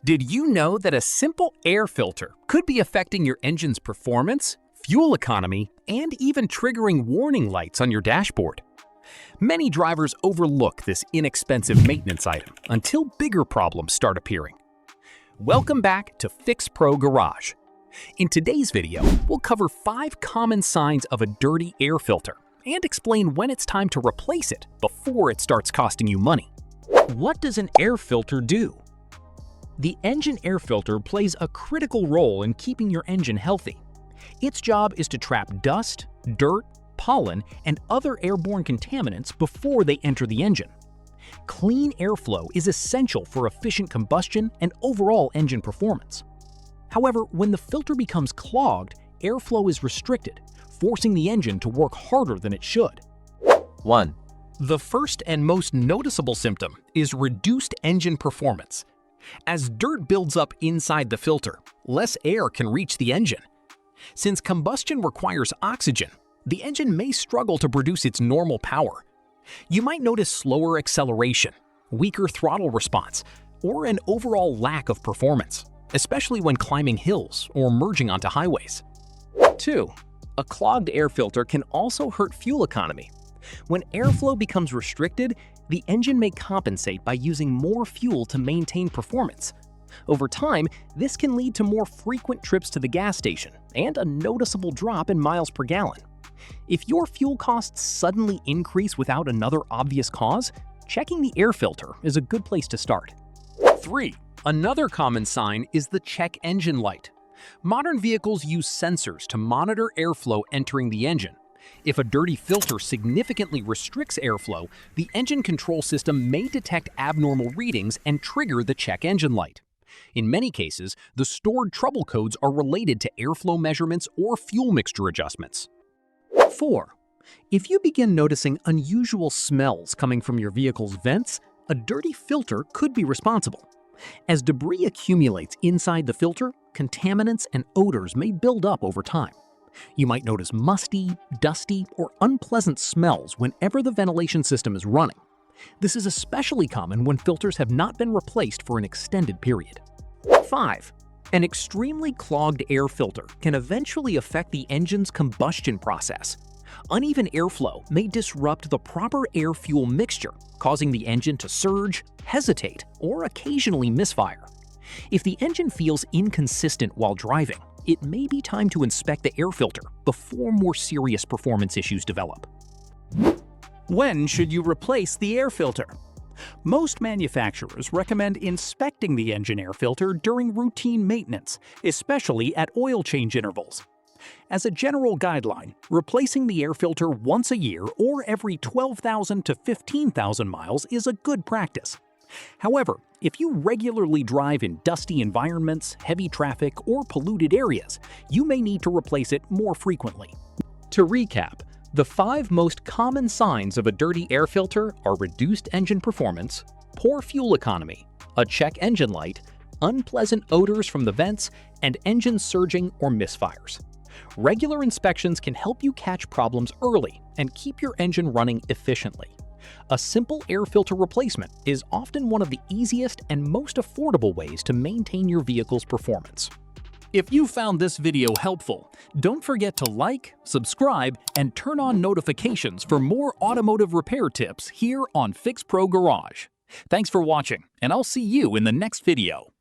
Did you know that a simple air filter could be affecting your engine's performance, fuel economy, and even triggering warning lights on your dashboard? Many drivers overlook this inexpensive maintenance item until bigger problems start appearing. Welcome back to FixPro Garage. In today's video, we'll cover 5 common signs of a dirty air filter and explain when it's time to replace it before it starts costing you money. What does an air filter do? The engine air filter plays a critical role in keeping your engine healthy. Its job is to trap dust, dirt, pollen, and other airborne contaminants before they enter the engine. Clean airflow is essential for efficient combustion and overall engine performance. However, when the filter becomes clogged, airflow is restricted, forcing the engine to work harder than it should. 1. The first and most noticeable symptom is reduced engine performance. As dirt builds up inside the filter, less air can reach the engine. Since combustion requires oxygen, the engine may struggle to produce its normal power. You might notice slower acceleration, weaker throttle response, or an overall lack of performance, especially when climbing hills or merging onto highways. 2. A clogged air filter can also hurt fuel economy. When airflow becomes restricted, the engine may compensate by using more fuel to maintain performance. Over time, this can lead to more frequent trips to the gas station and a noticeable drop in miles per gallon. If your fuel costs suddenly increase without another obvious cause, checking the air filter is a good place to start. 3. Another common sign is the check engine light. Modern vehicles use sensors to monitor airflow entering the engine. If a dirty filter significantly restricts airflow, the engine control system may detect abnormal readings and trigger the check engine light. In many cases, the stored trouble codes are related to airflow measurements or fuel mixture adjustments. 4. If you begin noticing unusual smells coming from your vehicle's vents, a dirty filter could be responsible. As debris accumulates inside the filter, contaminants and odors may build up over time. You might notice musty, dusty, or unpleasant smells whenever the ventilation system is running. This is especially common when filters have not been replaced for an extended period. 5. An extremely clogged air filter can eventually affect the engine's combustion process. Uneven airflow may disrupt the proper air-fuel mixture, causing the engine to surge, hesitate, or occasionally misfire. If the engine feels inconsistent while driving, it may be time to inspect the air filter before more serious performance issues develop. When should you replace the air filter? Most manufacturers recommend inspecting the engine air filter during routine maintenance, especially at oil change intervals. As a general guideline, replacing the air filter once a year or every 12,000 to 15,000 miles is a good practice. However, if you regularly drive in dusty environments, heavy traffic, or polluted areas, you may need to replace it more frequently. To recap, the 5 most common signs of a dirty air filter are reduced engine performance, poor fuel economy, a check engine light, unpleasant odors from the vents, and engine surging or misfires. Regular inspections can help you catch problems early and keep your engine running efficiently. A simple air filter replacement is often one of the easiest and most affordable ways to maintain your vehicle's performance. If you found this video helpful, don't forget to like, subscribe, and turn on notifications for more automotive repair tips here on FixPro Garage. Thanks for watching, and I'll see you in the next video.